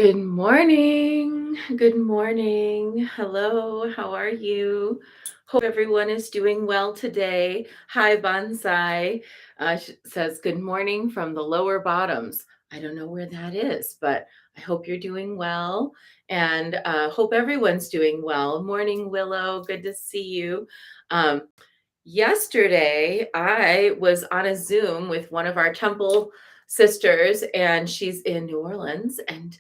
Good morning. Good morning. Hello. How are you? Hope everyone is doing well today. Hi, Bonsai says good morning from the lower bottoms. I don't know where that is, but I hope you're doing well and hope everyone's doing well. Morning, Willow. Good to see you. Um, Yesterday, I was on a Zoom with one of our temple sisters, and she's in New Orleans. And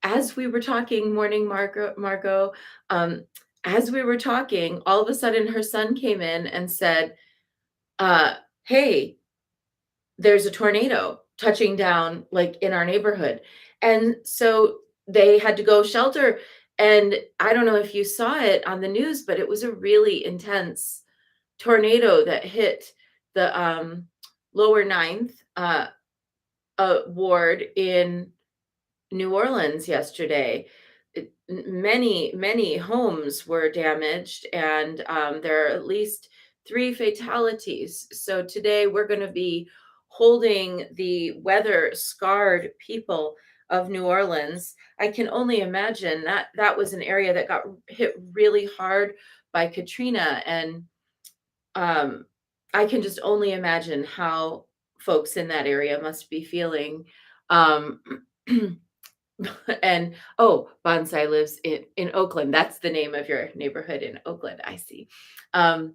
as we were talking, morning, Margot, um, as we were talking, all of a sudden her son came in and said, uh, "Hey, there's a tornado touching down like in our neighborhood." And so they had to go shelter. And I don't know if you saw it on the news, but it was a really intense tornado that hit the lower ninth ward in New Orleans yesterday. Many homes were damaged, and there are at least three fatalities. So today we're going to be holding the weather scarred people of New Orleans. I can only imagine that that was an area that got hit really hard by Katrina, and um, I can just only imagine how folks in that area must be feeling. Um, and oh, Bonsai lives in Oakland. That's the name of your neighborhood in Oakland. I see. Um,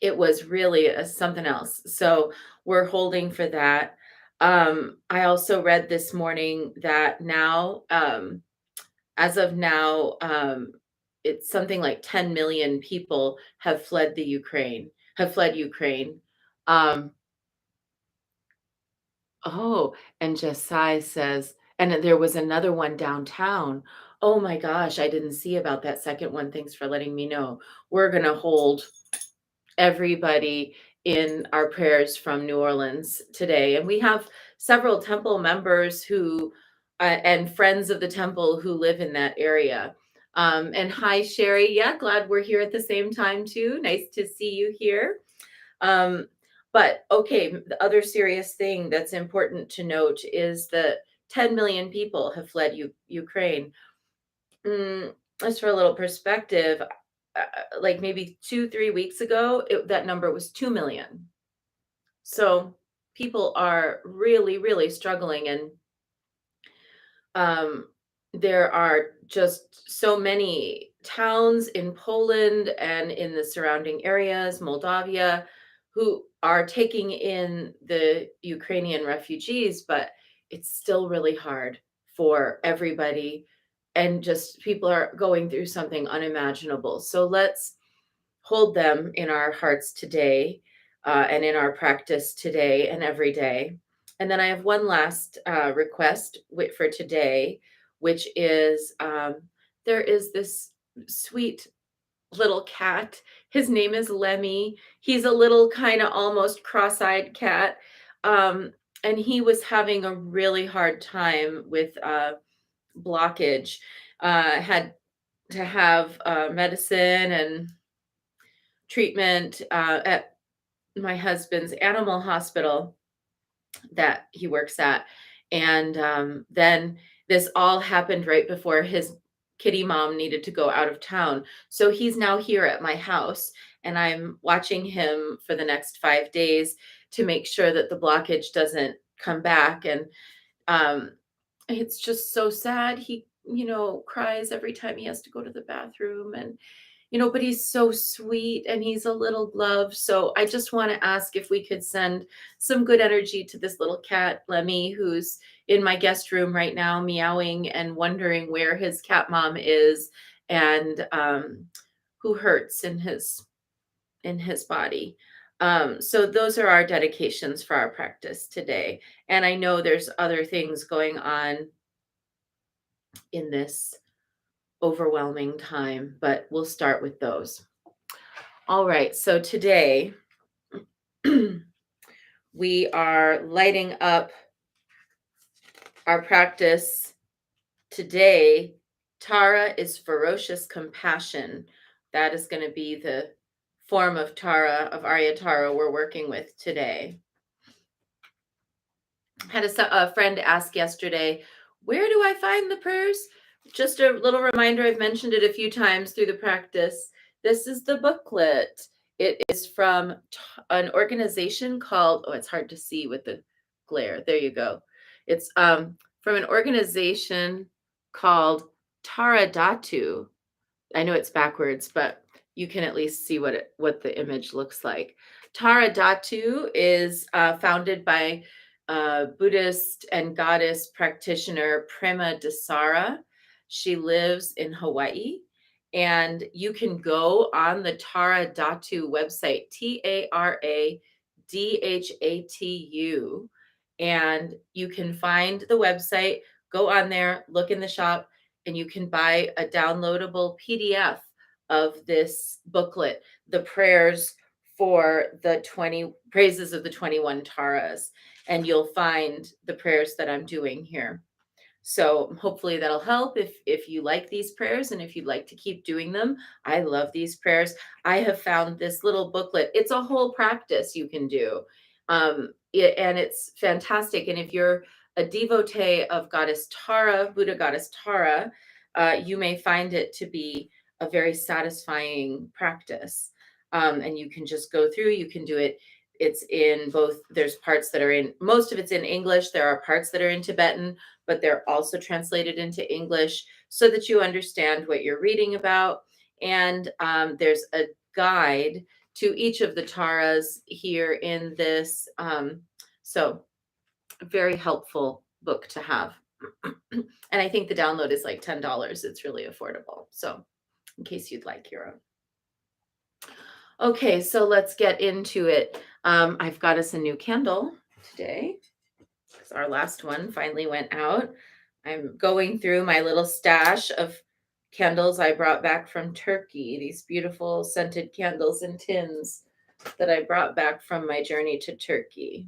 it was really something else. So we're holding for that. I also read this morning that now, as of now, it's something like 10 million people have fled Ukraine. Have fled Ukraine. Um, Oh, and Jessai says, and then there was another one downtown. Oh my gosh, I didn't see about that second one. Thanks for letting me know. We're going to hold everybody in our prayers from New Orleans today. And we have several temple members who, and friends of the temple who live in that area. And hi, Sherry. Yeah, glad we're here at the same time too. Nice to see you here. Um, but okay, the other serious thing that's important to note is that 10 million people have fled Ukraine. Just for a little perspective, like maybe 2, 3 weeks ago, that number was 2 million. So people are really, really struggling, and um, there are just so many towns in Poland and in the surrounding areas, Moldavia, who are taking in the Ukrainian refugees, but it's still really hard for everybody. And just people are going through something unimaginable. So let's hold them in our hearts today and in our practice today and every day. And then I have one last request for today, which is there is this sweet little cat. His name is Lemmy. He's a little kind of almost cross eyed cat. Um, and he was having a really hard time with blockage. Had to have medicine and treatment at my husband's animal hospital that he works at. And then this all happened right before his kitty mom needed to go out of town. So he's now here at my house, and I'm watching him for the next 5 days to make sure that the blockage doesn't come back. And um, it's just so sad. He, cries every time he has to go to the bathroom, and but he's so sweet and he's a little glove. So I just want to ask if we could send some good energy to this little cat, Lemmy, who's in my guest room right now, meowing and wondering where his cat mom is, and who hurts in his body. So those are our dedications for our practice today. And I know there's other things going on in this overwhelming time, but we'll start with those. All right, so today we are lighting up our practice today. Tara is ferocious compassion. That is going to be the form of Tara, of Arya Tara, we're working with today. Had a friend ask yesterday, Where do I find the prayers? Just a little reminder, I've mentioned it a few times through the practice. This is the booklet. It is from an organization called, oh, it's hard to see with the glare. There you go. It's from an organization called Taradatu. I know it's backwards, but you can at least see what the image looks like. Tara Datu is founded by Buddhist and goddess practitioner Prema Dasara. She lives in Hawaii, and you can go on the Tara Datu website, Taradhatu, and you can find the website. Go on there, look in the shop, and you can buy a downloadable PDF of this booklet, the prayers for the 20 praises of the 21 Taras. And you'll find the prayers that I'm doing here. So hopefully that'll help if you like these prayers and if you'd like to keep doing them. I love these prayers. I have found this little booklet. It's a whole practice you can do. And it's fantastic. And if you're a devotee of Goddess Tara, Buddha Goddess Tara, you may find it to be a very satisfying practice. And you can just go through, you can do it. It's in both, there's parts that are in, most of it's in English. There are parts that are in Tibetan, but they're also translated into English so that you understand what you're reading about. And there's a guide to each of the Taras here in this. So, a very helpful book to have. And I think the download is like $10. It's really affordable. So, in case you'd like your own. Okay, so let's get into it. I've got us a new candle today because our last one finally went out. I'm going through my little stash of candles I brought back from Turkey, these beautiful scented candles in tins that I brought back from my journey to Turkey.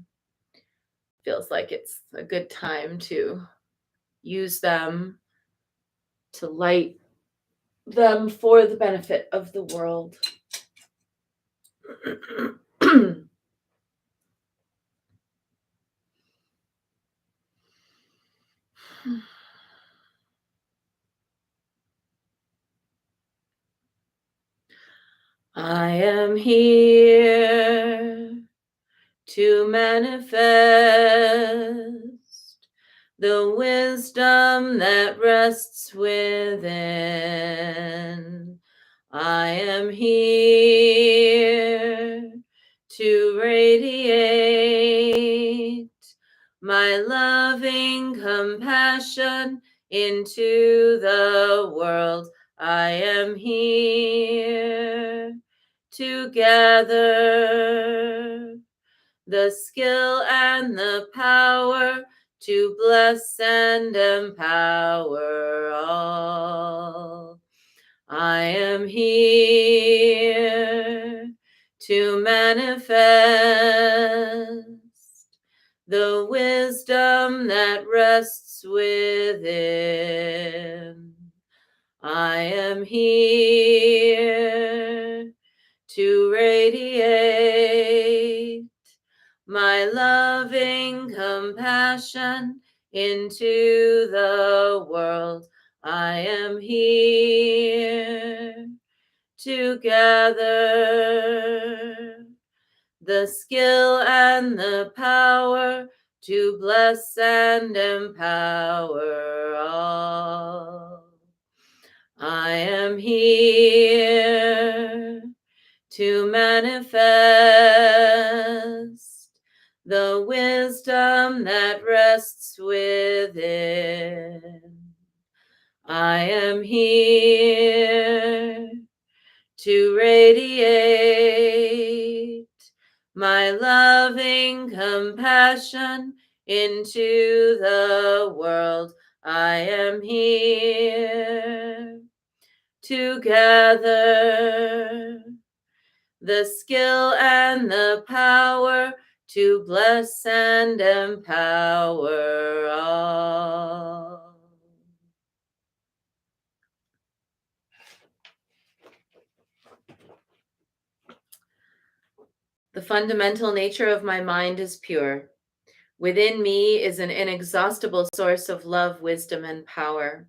Feels like it's a good time to use them, to light them for the benefit of the world. I am here to manifest the wisdom that rests within. I am here to radiate my loving compassion into the world. I am here to gather the skill and the power to bless and empower all. I am here to manifest the wisdom that rests within. I am here to radiate my loving compassion into the world. I am here to gather the skill and the power to bless and empower all. I am here to manifest the wisdom that rests within. I am here to radiate my loving compassion into the world. I am here to gather the skill and the power to bless and empower all. The fundamental nature of my mind is pure. Within me is an inexhaustible source of love, wisdom, and power.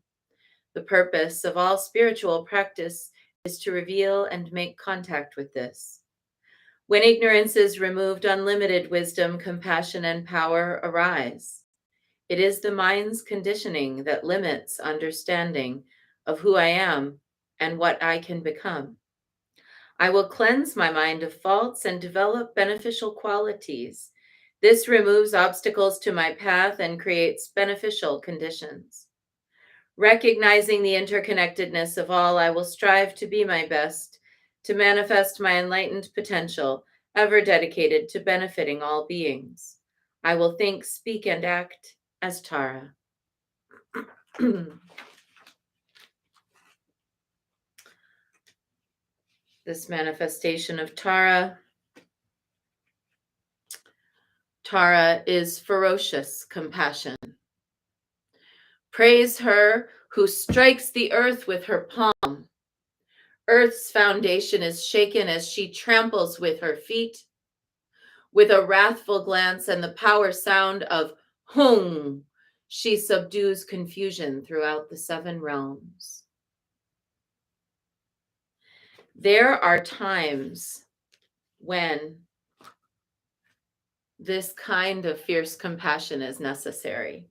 The purpose of all spiritual practice is to reveal and make contact with this. When ignorance is removed, unlimited wisdom, compassion, and power arise. It is the mind's conditioning that limits understanding of who I am and what I can become. I will cleanse my mind of faults and develop beneficial qualities. This removes obstacles to my path and creates beneficial conditions. Recognizing the interconnectedness of all, I will strive to be my best, to manifest my enlightened potential, ever dedicated to benefiting all beings. I will think, speak, and act as Tara. This manifestation of Tara. Tara is ferocious compassion. Praise her who strikes the earth with her palm. Earth's foundation is shaken as she tramples with her feet. With a wrathful glance and the power sound of hung, she subdues confusion throughout the seven realms. There are times when this kind of fierce compassion is necessary.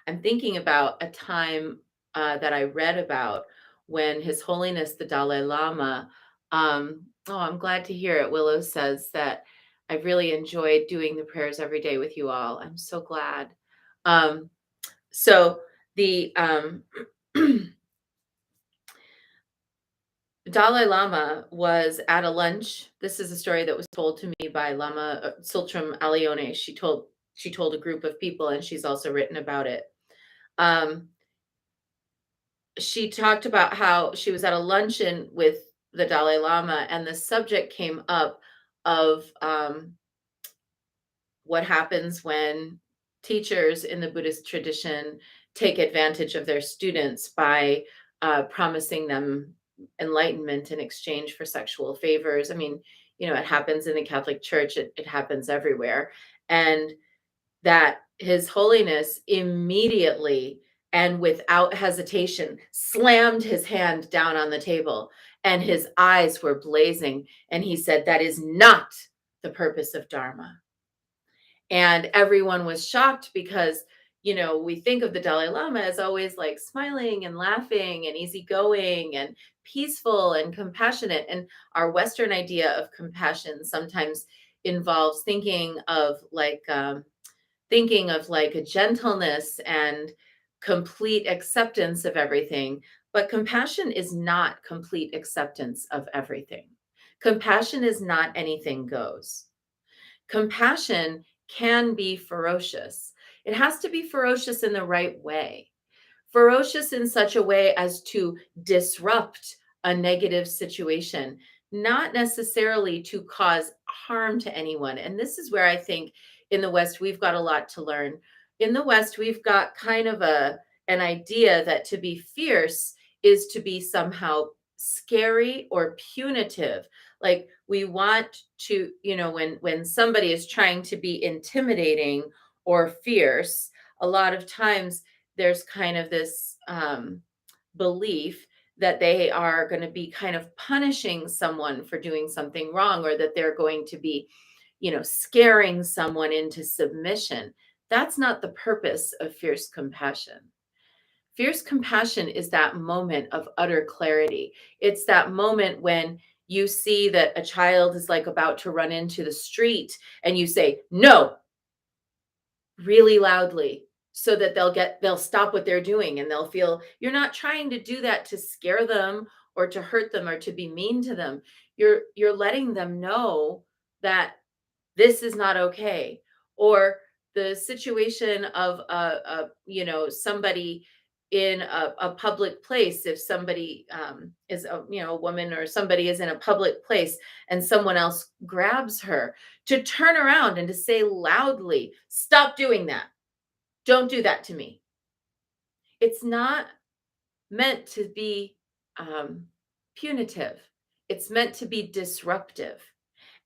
I'm thinking about a time that I read about when His Holiness the Dalai Lama. I'm glad to hear it. Willow says that I've really enjoyed doing the prayers every day with you all. I'm so glad. Um, so the Dalai Lama was at a lunch. This is a story that was told to me by Lama Sultram Alione. She told a group of people, and she's also written about it. Um, she talked about how she was at a luncheon with the Dalai Lama, and the subject came up of what happens when teachers in the Buddhist tradition take advantage of their students by promising them enlightenment in exchange for sexual favors. I mean, it happens in the Catholic Church, it happens everywhere. And that His Holiness immediately and without hesitation slammed his hand down on the table, and his eyes were blazing. And he said, "That is not the purpose of Dharma." And everyone was shocked because, we think of the Dalai Lama as always like smiling and laughing and easygoing and peaceful and compassionate. And our Western idea of compassion sometimes involves thinking of like a gentleness and complete acceptance of everything. But compassion is not complete acceptance of everything. Compassion is not anything goes. Compassion can be ferocious. It has to be ferocious in the right way. Ferocious in such a way as to disrupt a negative situation, not necessarily to cause harm to anyone. And this is where I think in the West we've got a lot to learn. In the West, we've got kind of an idea that to be fierce is to be somehow scary or punitive. Like we want to, when somebody is trying to be intimidating or fierce, a lot of times there's kind of this belief that they are going to be kind of punishing someone for doing something wrong, or that they're going to be, scaring someone into submission. That's not the purpose of fierce compassion. Fierce compassion is that moment of utter clarity. It's that moment when you see that a child is like about to run into the street and you say, "No," really loudly, so that they'll stop what they're doing and they'll feel you're not trying to do that to scare them or to hurt them or to be mean to them. You're letting them know that this is not okay. Or the situation of somebody in a public place. If somebody is a woman, or somebody is in a public place and someone else grabs her, to turn around and to say loudly, "Stop doing that. Don't do that to me." It's not meant to be punitive. It's meant to be disruptive,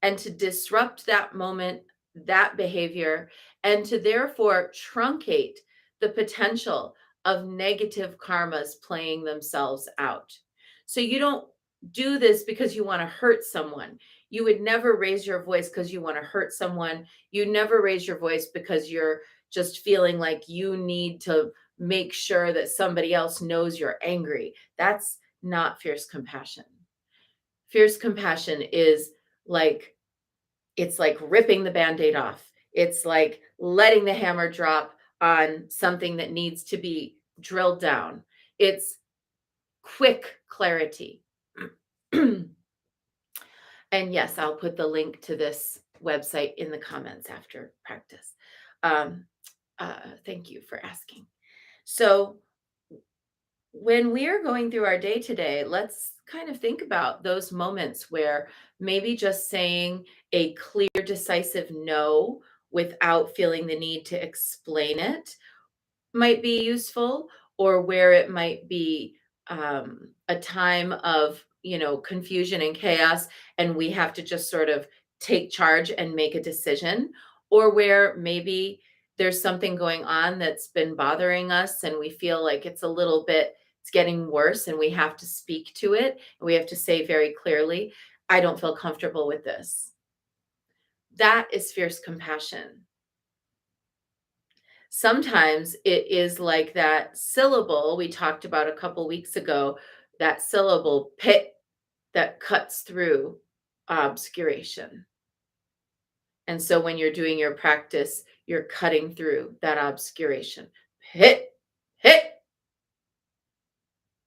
and to disrupt that moment, that behavior, and to therefore truncate the potential of negative karmas playing themselves out. So you don't do this because you want to hurt someone. You would never raise your voice because you want to hurt someone. You never raise your voice because you're just feeling like you need to make sure that somebody else knows you're angry. That's not fierce compassion. Fierce compassion is like, it's like ripping the band-aid off. It's like letting the hammer drop on something that needs to be drilled down. It's quick clarity. And yes, I'll put the link to this website in the comments after practice. Um, thank you for asking. So when we are going through our day today, let's kind of think about those moments where maybe just saying a clear, decisive no without feeling the need to explain it might be useful, or where it might be a time of, confusion and chaos, and we have to just sort of take charge and make a decision, or where maybe there's something going on that's been bothering us and we feel like it's getting worse, and we have to speak to it, and we have to say very clearly, I don't feel comfortable with this. That is fierce compassion. Sometimes it is like that syllable we talked about a couple weeks ago, that syllable pit that cuts through obscuration. And so when you're doing your practice, you're cutting through that obscuration. Hit, hit.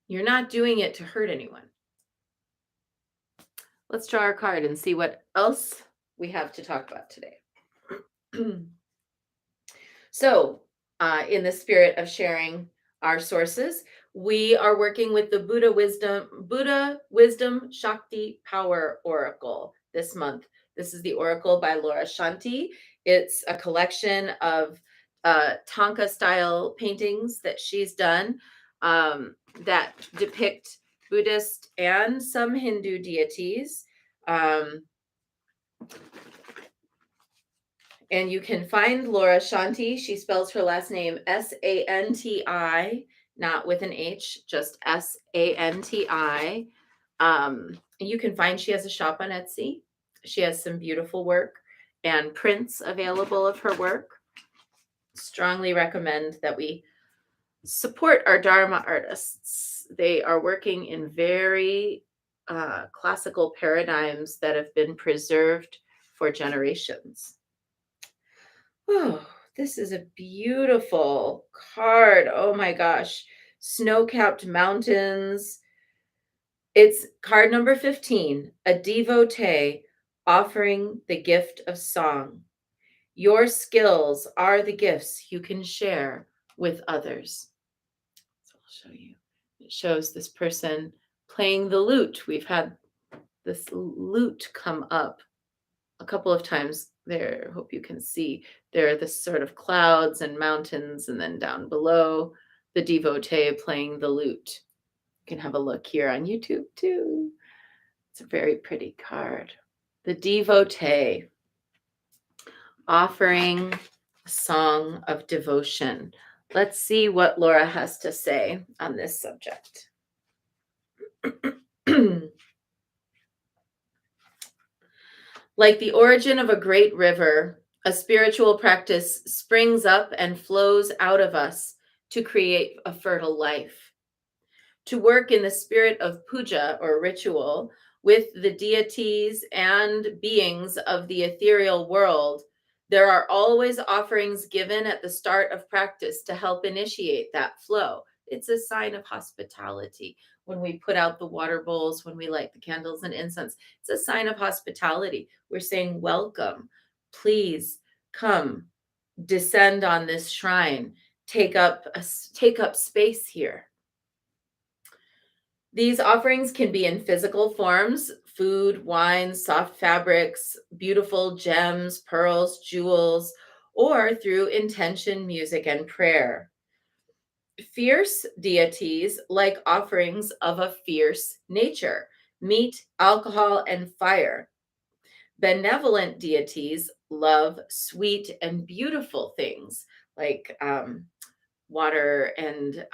You're not doing it to hurt anyone. Let's draw our card and see what else we have to talk about today. So, in the spirit of sharing our sources, we are working with the Buddha Wisdom Shakti Power Oracle this month. This is the oracle by Laura Shanti. It's a collection of Tanka style paintings that she's done that depict Buddhist and some Hindu deities. And you can find Laura Shanti. She spells her last name Santi, not with an H, just Santi. You can find, she has a shop on Etsy. She has some beautiful work and prints available of her work. Strongly recommend that we support our Dharma artists. They are working in very classical paradigms that have been preserved for generations. Oh, this is a beautiful card. Oh my gosh. Snow-capped mountains. It's card number 15, a devotee offering the gift of song. Your skills are the gifts you can share with others. So I'll show you. It shows this person playing the lute. We've had this lute come up a couple of times there. Hope you can see there are this sort of clouds and mountains, and then down below the devotee playing the lute. You can have a look here on YouTube too. It's a very pretty card. The devotee offering a song of devotion. Let's see what Laura has to say on this subject. Like the origin of a great river, a spiritual practice springs up and flows out of us to create a fertile life. To work in the spirit of puja or ritual with the deities and beings of the ethereal world, there are always offerings given at the start of practice to help initiate that flow. It's a sign of hospitality. When we put out the water bowls, when we light the candles and incense, it's a sign of hospitality. We're saying, welcome, please come, descend on this shrine, take up space here. These offerings can be in physical forms: food, wine, soft fabrics, beautiful gems, pearls, jewels, or through intention, music, and prayer. Fierce deities like offerings of a fierce nature: meat, alcohol, and fire. Benevolent deities love sweet and beautiful things like water and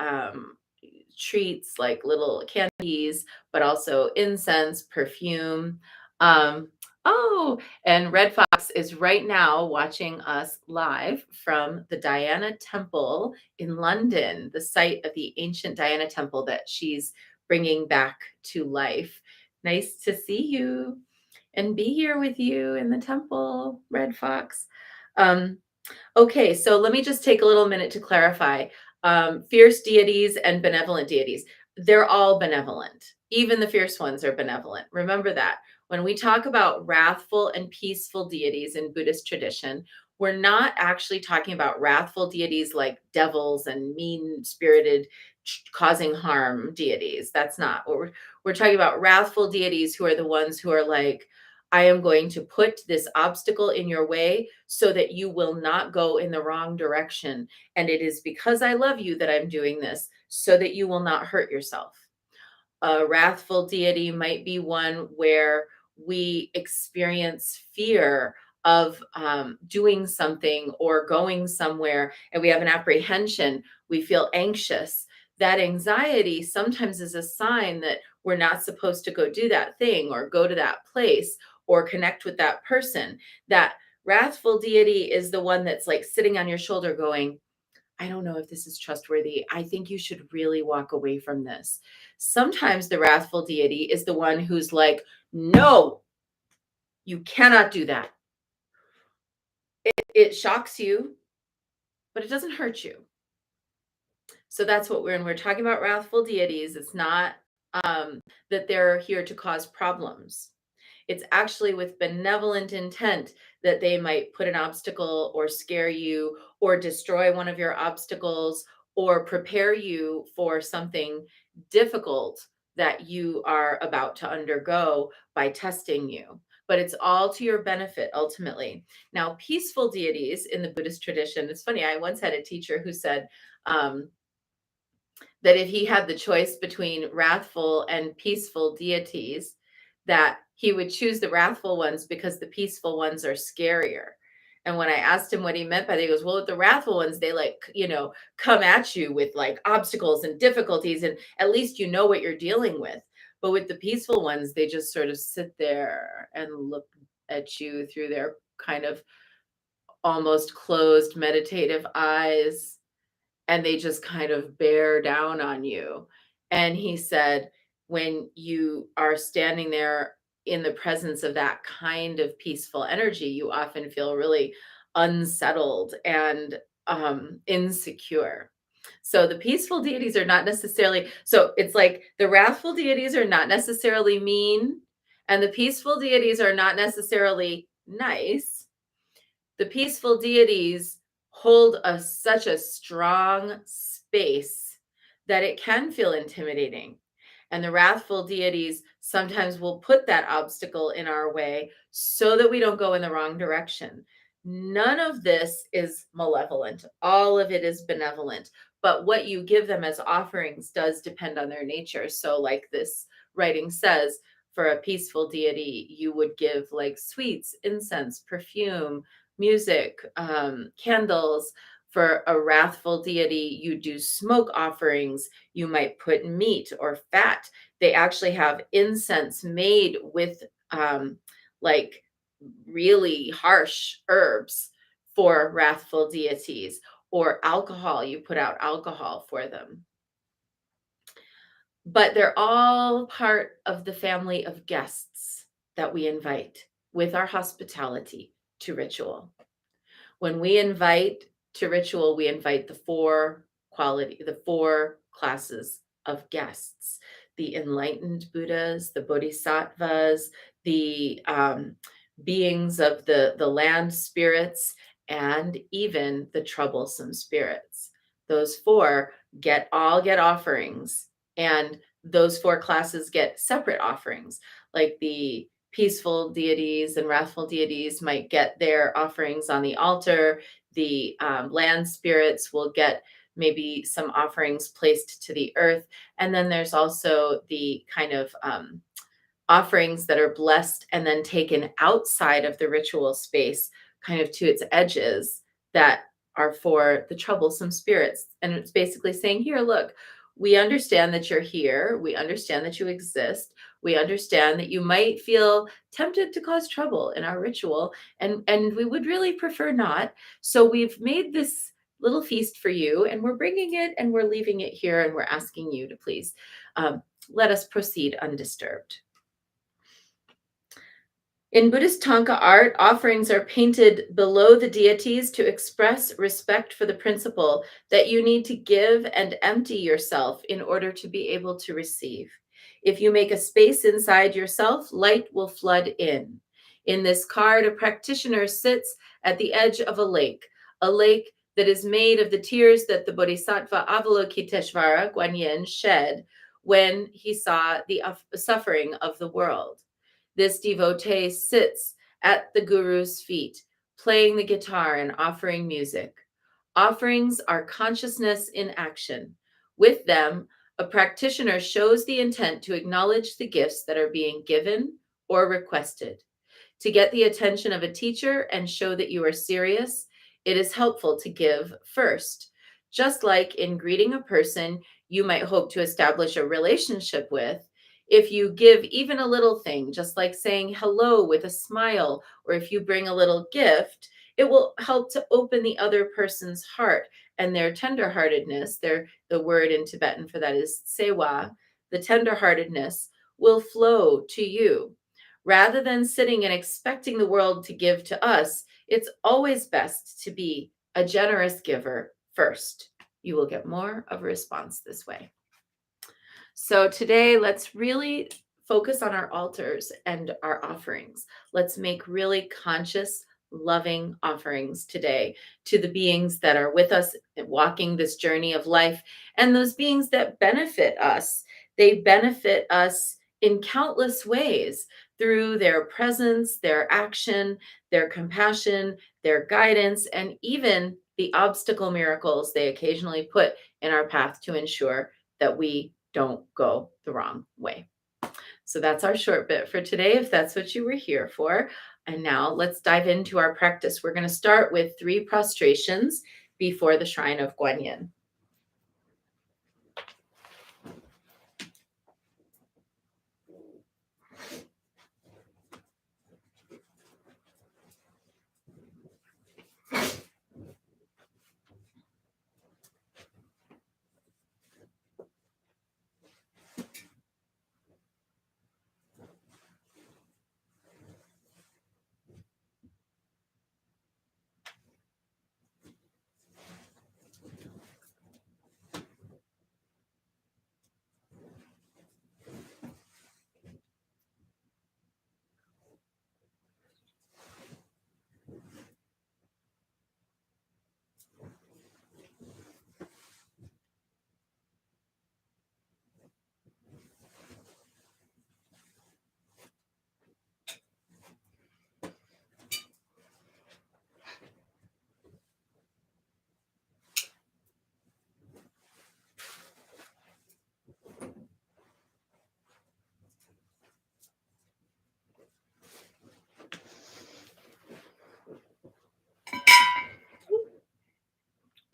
treats like little candies, but also incense, perfume. Um, oh, and Red Fox is right now watching us live from the Diana Temple in London, the site of the ancient Diana Temple that she's bringing back to life. Nice to see you and be here with you in the temple, Red Fox. Um, Okay, so let me just take a little minute to clarify. Fierce deities and benevolent deities, they're all benevolent. Even the fierce ones are benevolent. Remember that. When we talk about wrathful and peaceful deities in Buddhist tradition, we're not actually talking about wrathful deities like devils and mean spirited, causing harm deities. That's not what we're talking about. Wrathful deities who are the ones who are like, I am going to put this obstacle in your way so that you will not go in the wrong direction. And it is because I love you that I'm doing this so that you will not hurt yourself. A wrathful deity might be one where we experience fear of doing something or going somewhere, and we have an apprehension. We feel anxious. That anxiety sometimes is a sign that we're not supposed to go do that thing or go to that place or connect with that person. That wrathful deity is the one that's like sitting on your shoulder going, I don't know if this is trustworthy. I think you should really walk away from this. Sometimes the wrathful deity is the one who's like, no, you cannot do that. It shocks you, but it doesn't hurt you. So that's what when we're talking about wrathful deities, it's not that they're here to cause problems. It's actually with benevolent intent that they might put an obstacle or scare you or destroy one of your obstacles or prepare you for something difficult that you are about to undergo by testing you. But it's all to your benefit ultimately. Now, peaceful deities in the Buddhist tradition, it's funny, I once had a teacher who said, um, that if he had the choice between wrathful and peaceful deities, that he would choose the wrathful ones because the peaceful ones are scarier. And when I asked him what he meant by that, he goes, well, with the wrathful ones, they like, come at you with like obstacles and difficulties, and at least you know what you're dealing with. But with the peaceful ones, they just sort of sit there and look at you through their kind of almost closed meditative eyes, and they just kind of bear down on you. And he said, when you are standing there in the presence of that kind of peaceful energy, you often feel really unsettled and insecure. So the peaceful deities are not necessarily, so it's like the wrathful deities are not necessarily mean, and the peaceful deities are not necessarily nice. The peaceful deities hold such a strong space that it can feel intimidating. And the wrathful deities sometimes will put that obstacle in our way so that we don't go in the wrong direction. None of this is malevolent, all of it is benevolent. But what you give them as offerings does depend on their nature. So, like this writing says, for a peaceful deity, you would give like sweets, incense, perfume, music, candles. For a wrathful deity, you do smoke offerings. You might put meat or fat. They actually have incense made with like really harsh herbs for wrathful deities, or alcohol. You put out alcohol for them. But they're all part of the family of guests that we invite with our hospitality to ritual. When we invite to ritual, we invite the four classes of guests, the enlightened Buddhas, the bodhisattvas, the beings of the land spirits, and even the troublesome spirits. Those four get offerings, and those four classes get separate offerings. Like the peaceful deities and wrathful deities might get their offerings on the altar. The land spirits will get maybe some offerings placed to the earth. And then there's also the kind of offerings that are blessed and then taken outside of the ritual space kind of to its edges that are for the troublesome spirits. And it's basically saying, here, look, we understand that you're here. We understand that you exist. We understand that you might feel tempted to cause trouble in our ritual, and we would really prefer not. So we've made this little feast for you, and we're bringing it and we're leaving it here, and we're asking you to please let us proceed undisturbed. In Buddhist Thangka art, offerings are painted below the deities to express respect for the principle that you need to give and empty yourself in order to be able to receive. If you make a space inside yourself, light will flood in. In this card, a practitioner sits at the edge of a lake that is made of the tears that the Bodhisattva Avalokiteshvara, Guanyin, shed when he saw the suffering of the world. This devotee sits at the guru's feet, playing the guitar and offering music. Offerings are consciousness in action. With them, a practitioner shows the intent to acknowledge the gifts that are being given or requested. To get the attention of a teacher and show that you are serious, it is helpful to give first. Just like in greeting a person you might hope to establish a relationship with, if you give even a little thing, just like saying hello with a smile, or if you bring a little gift, it will help to open the other person's heart and their tenderheartedness. The word in Tibetan for that is sewa. The tenderheartedness will flow to you. Rather than sitting and expecting the world to give to us, it's always best to be a generous giver first. You will get more of a response this way. So today, let's really focus on our altars and our offerings. Let's make really conscious, loving offerings today to the beings that are with us walking this journey of life, and those beings that benefit us. They benefit us in countless ways through their presence, their action, their compassion, their guidance, and even the obstacle miracles they occasionally put in our path to ensure that we don't go the wrong way. So that's our short bit for today, if that's what you were here for. And now let's dive into our practice. We're going to start with 3 prostrations before the shrine of Guanyin.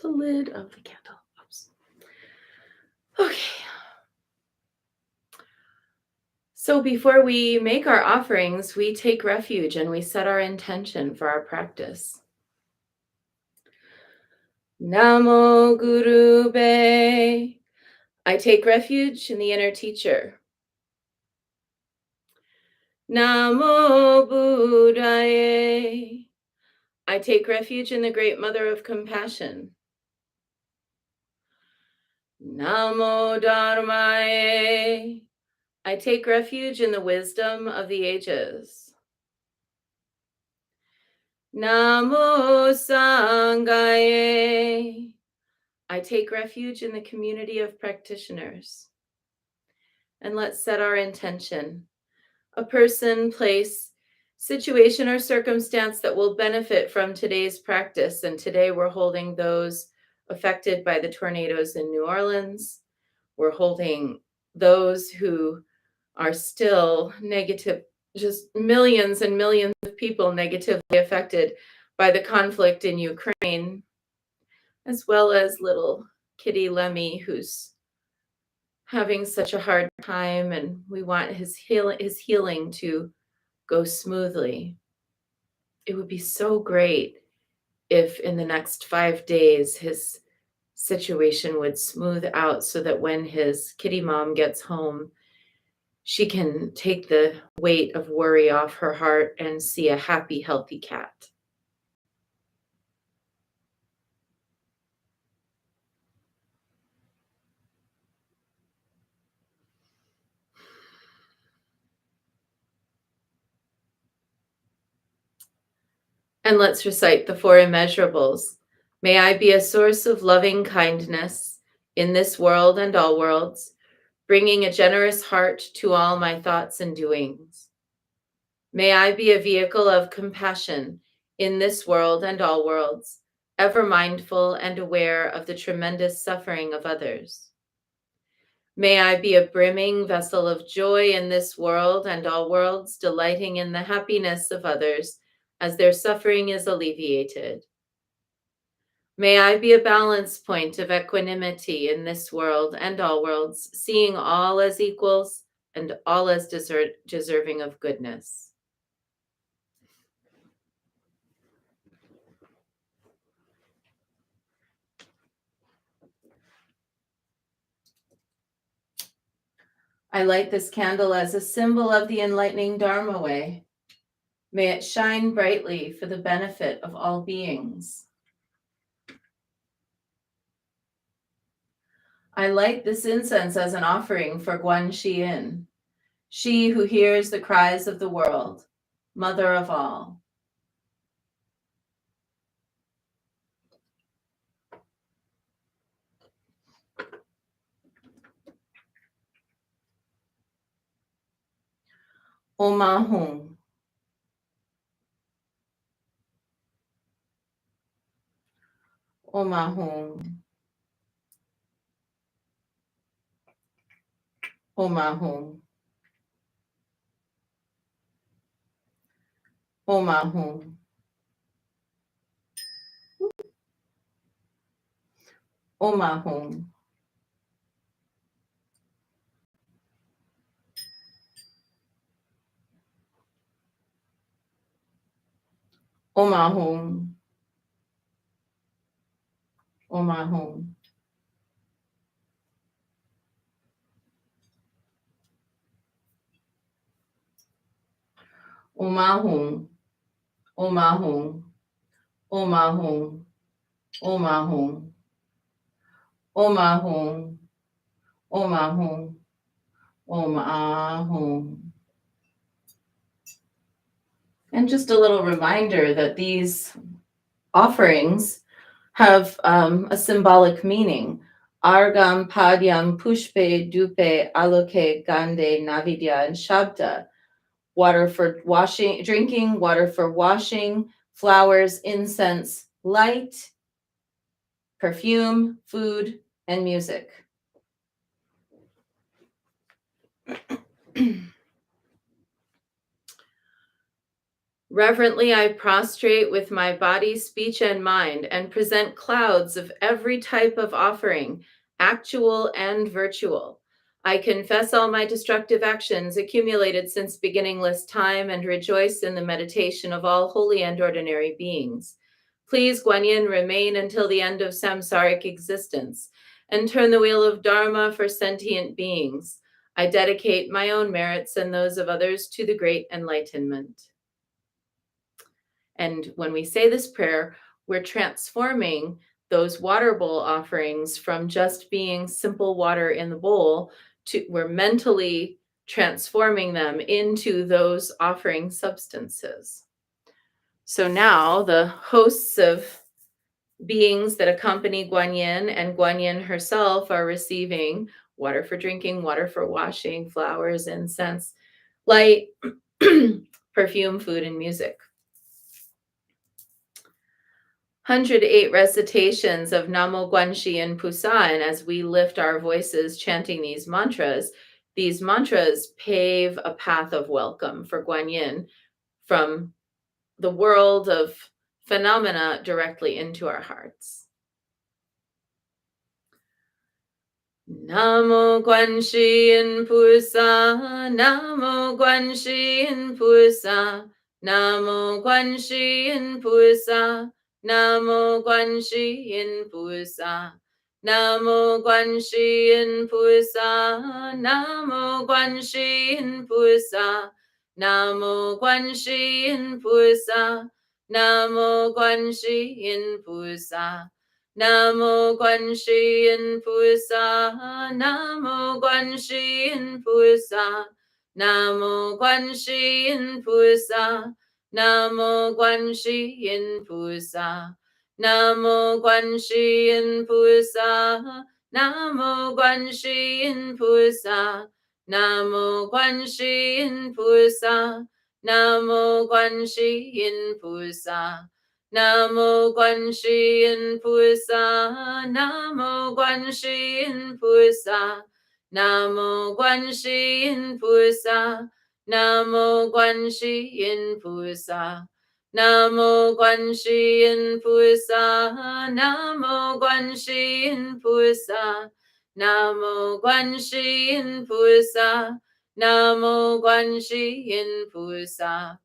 The lid of the candle. Oops. Okay. So before we make our offerings, we take refuge and we set our intention for our practice. Namo Guru Be. I take refuge in the inner teacher. Namo Buddhaye. I take refuge in the great mother of compassion. Namo Dharmaye. I take refuge in the wisdom of the ages. Namo Sanghaye. I take refuge in the community of practitioners. And let's set our intention. A person, place, situation, or circumstance that will benefit from today's practice. And today we're holding those affected by the tornadoes in New Orleans. We're holding those who are still negative, just millions and millions of people negatively affected by the conflict in Ukraine, as well as little kitty Lemmy, who's having such a hard time, and we want his healing to go smoothly. It would be so great if in the next 5 days his situation would smooth out so that when his kitty mom gets home, she can take the weight of worry off her heart and see a happy, healthy cat. And let's recite the Four Immeasurables. May I be a source of loving kindness in this world and all worlds, bringing a generous heart to all my thoughts and doings. May I be a vehicle of compassion in this world and all worlds, ever mindful and aware of the tremendous suffering of others. May I be a brimming vessel of joy in this world and all worlds, delighting in the happiness of others as their suffering is alleviated. May I be a balance point of equanimity in this world and all worlds, seeing all as equals and all as deserving of goodness. I light this candle as a symbol of the enlightening Dharma way. May it shine brightly for the benefit of all beings. I light this incense as an offering for Guan Xiyin, she who hears the cries of the world, mother of all. Omahum. Omahum. Omahum. Omahum. Omahum. Omahum. Omahum. Omahum. Omahum. Omahum. Omahum. Omahum. Omahum. Omahum. And just a little reminder that these offerings have a symbolic meaning. Argam, Padyam, Pushpe, Dupe, Aloke, Gande, Navidya, and Shabda. Water for washing, drinking, water for washing, flowers, incense, light, perfume, food, and music. Reverently, I prostrate with my body, speech, and mind and present clouds of every type of offering, actual and virtual. I confess all my destructive actions accumulated since beginningless time and rejoice in the meditation of all holy and ordinary beings. Please, Guanyin, remain until the end of samsaric existence and turn the wheel of Dharma for sentient beings. I dedicate my own merits and those of others to the great enlightenment. And when we say this prayer, we're transforming those water bowl offerings from just being simple water in the bowl to we're mentally transforming them into those offering substances. So now the hosts of beings that accompany Guanyin and Guanyin herself are receiving water for drinking, water for washing, flowers, incense, light, perfume, food, and music. 108 recitations of Namo Guanxi and Pusan as we lift our voices chanting these mantras pave a path of welcome for Guanyin from the world of phenomena directly into our hearts. Namo Guanxi Yin Pusa, Namo Guanxi Yin Pusa, Namo Guanxi Yin Pusa, Namo Guanxi Yin Pusa, Namo Guanxi Yin Pusa, Namo Guanxi Yin Pusa, Namo Guanxi Yin Pusa, Namo Guanxi Yin Pusa. Namo Guanxi Yin Pusa, Namo Guanxi Yin Pusa, Namo Guanxi Yin Pusa, Namo Guanxi Yin Pusa, Namo Guanxi Yin Pusa, Namo Guanxi Yin Pusa, Namo Guanxi Yin Pusa, Namo Guanxi Yin Pusa. Namo Guanxi Yin Pusa, Namo Guanxi Yin Pusa, Namo Guanxi Yin Pusa, Namo Guanxi Yin Pusa, Namo Guanxi Yin Pusa, Namo Guanxi Yin Pusa, Namo Guanxi Yin Pusa, Namo Guanxi Yin Pusa.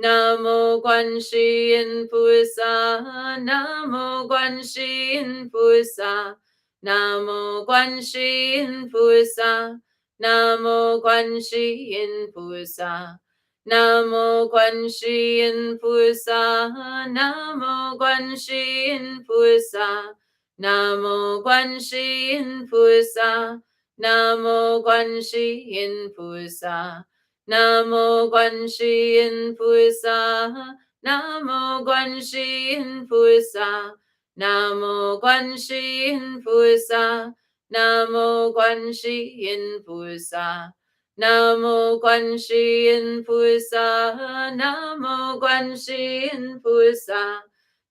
Namo Guanxi Yin Pusa, Namo Guanxi Yin Pusa, Namo Guanxi Yin Pusa, Namo Guanxi Yin Pusa, Namo Guanxi Yin Pusa, Namo Guanxi Yin Pusa, Namo Guanxi Yin Pusa, Namo Guanxi Yin Pusa. Namo Guanxi Yin Pusa, Namo Guanxi Yin Pusa, Namo Guanxi Yin Pusa, Namo Guanxi Yin Pusa, Namo Guanxi Yin Pusa, Namo Guanxi Yin Pusa,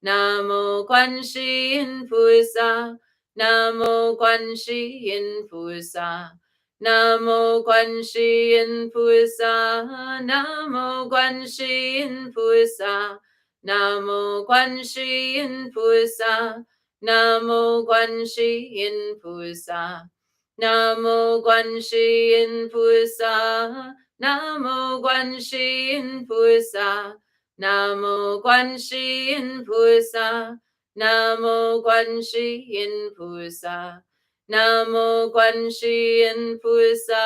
Namo Guanxi Yin Pusa, Namo Guanxi Yin Pusa. Namo Guanxi Yin Pusa, Namo Guanxi Yin Pusa, Namo Guanxi Yin Pusa, Namo Guanxi Yin Pusa, Namo Guanxi Yin Pusa, Namo Guanxi Yin Pusa, Namo Guanxi Yin Pusa, Namo Guanxi Yin Pusa. Namo Guanxi Yin Pusa,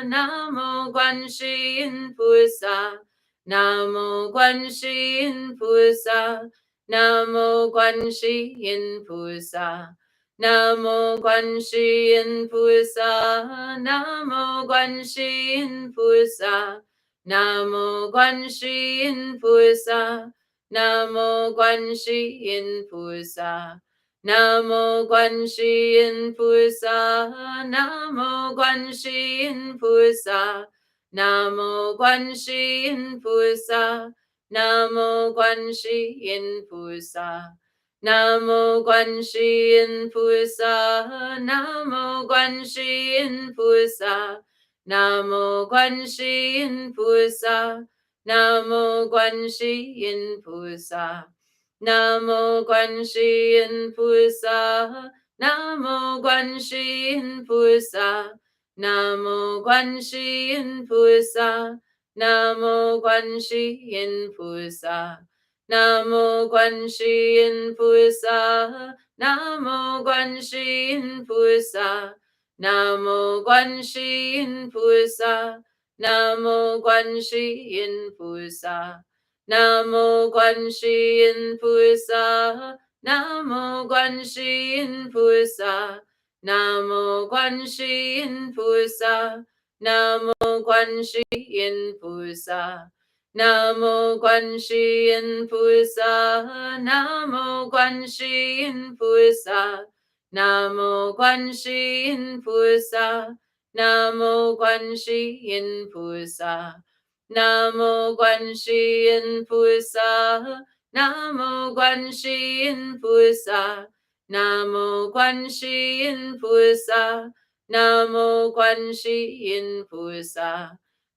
Namo Guanxi Yin Pusa, Namo Guanxi Yin Pusa, Namo Guanxi Yin Pusa, Namo Guanxi Yin Pusa, Namo Guanxi Yin Pusa, Namo Guanxi Yin Pusa, Namo Guanxi Yin Pusa. Namo Guanxi Yin Pusa, Namo Guanxi Yin Pusa, Namo Guanxi Yin Pusa, Namo Guanxi Yin Pusa, Namo Guanxi Yin Pusa, Namo Guanxi Yin Pusa, Namo Guanxi Yin Pusa, Namo Guanxi Yin Pusa. Namo Guanxi Yin Pusa, Namo Guanxi Yin Pusa, Namo Guanxi Yin Pusa, Namo Guanxi Yin Pusa, Namo Guanxi Yin Pusa, Namo Guanxi Yin Pusa, Namo Guanxi Yin Pusa, Namo Guanxi Yin Pusa. Namo Guanxi Yin Pusa, Namo Guanxi Yin Pusa, Namo Guanxi Yin Pusa, Namo Guanxi Yin Pusa, Namo Guanxi Yin Pusa, Namo Guanxi Yin Pusa, Namo Guanxi Yin Pusa, Namo Guanxi Yin Pusa. Namo Guanxi Yin Pusa, Namo Guanxi Yin Pusa, Namo Guanxi Yin Pusa, Namo Guanxi Yin Pusa,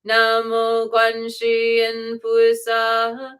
Namo Guanxi Yin Pusa,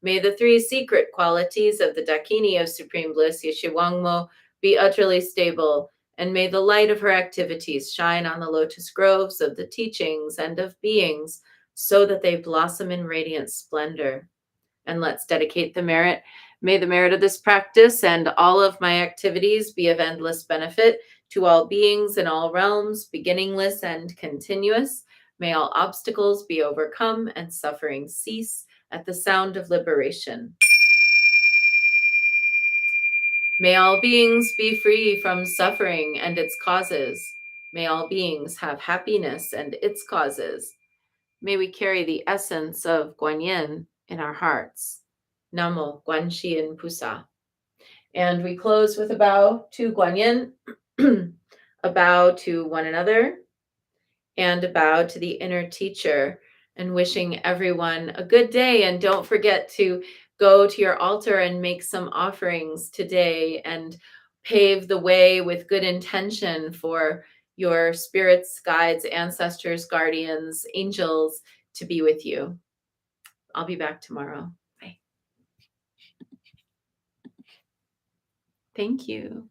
May the three secret qualities of the Dakini of Supreme Bliss, Yeshiwangmo, be utterly stable, and may the light of her activities shine on the lotus groves of the teachings and of beings, so that they blossom in radiant splendor. And let's dedicate the merit. May the merit of this practice and all of my activities be of endless benefit to all beings in all realms, beginningless and continuous. May all obstacles be overcome and suffering cease at the sound of liberation. May all beings be free from suffering and its causes. May all beings have happiness and its causes. May we carry the essence of Guanyin in our hearts. Namo Guanxin Pusa. And we close with a bow to Guanyin, a bow to one another, and a bow to the inner teacher, and wishing everyone a good day. And don't forget to go to your altar and make some offerings today and pave the way with good intention for your spirits, guides, ancestors, guardians, angels to be with you. I'll be back tomorrow. Bye. Thank you.